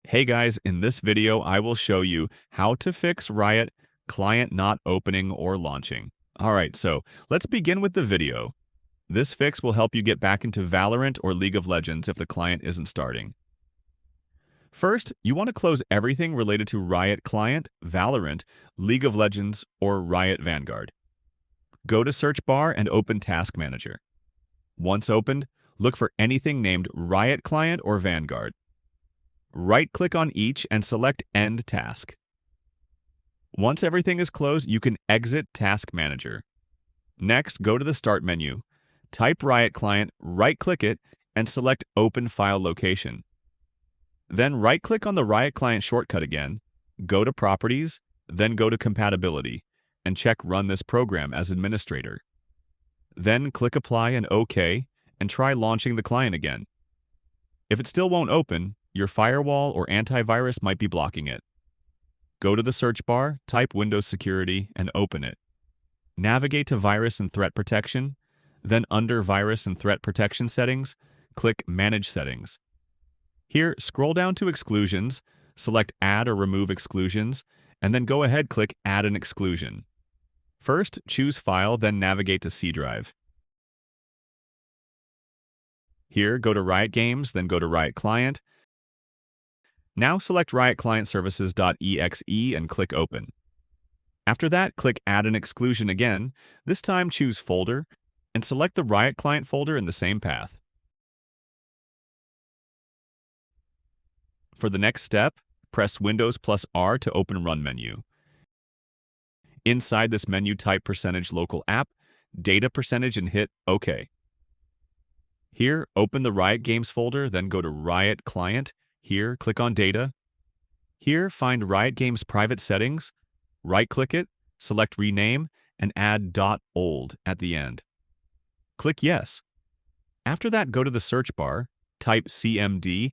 Hey guys, in this video, I will show you how to fix Riot Client not opening or launching. Alright, so let's begin with the video. This fix will help you get back into Valorant or League of Legends if the client isn't starting. First, you want to close everything related to Riot Client, Valorant, League of Legends, or Riot Vanguard. Go to Search Bar and open Task Manager. Once opened, look for anything named Riot Client or Vanguard. Right-click on each and select End Task. Once everything is closed, you can exit Task Manager. Next, go to the Start menu. Type Riot Client, right-click it, and select Open File Location. Then right-click on the Riot Client shortcut again, go to Properties, then go to Compatibility, and check Run this program as administrator. Then click Apply and OK, and try launching the client again. If it still won't open, your firewall or antivirus might be blocking it. Go to the search bar, type Windows Security, and open it. Navigate to Virus and Threat Protection, then under Virus and Threat Protection Settings, click Manage Settings. Here, scroll down to Exclusions, select Add or Remove Exclusions, and then go ahead click Add an Exclusion. First, choose File, then navigate to C drive. Here, go to Riot Games, then go to Riot Client. Now select Riot Client Services.exe and click Open. After that, click Add an Exclusion again. This time choose Folder, and select the Riot Client folder in the same path. For the next step, press Windows plus R to open Run menu. Inside this menu, type %local app, data %, and hit OK. Here, open the Riot Games folder, then go to Riot Client. Here, click on Data. Here, find Riot Games Private Settings, right-click it, select Rename, and add .old at the end. Click Yes. After that, go to the search bar, type CMD,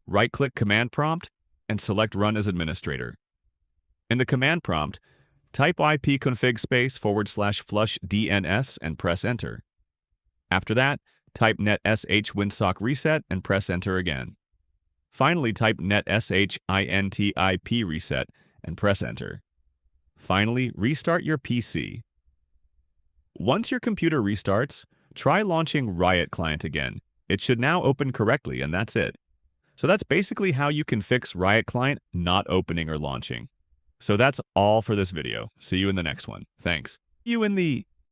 right-click Command Prompt, and select Run as Administrator. In the command prompt, type ipconfig /flush DNS and press Enter. After that, type netsh winsock reset and press Enter again. Finally, type netsh intip reset and press Enter. Finally, restart your PC. Once your computer restarts, try launching Riot Client again. It should now open correctly, and that's it. So that's basically how you can fix Riot Client not opening or launching. So that's all for this video. See you in the next one. Thanks. See you in the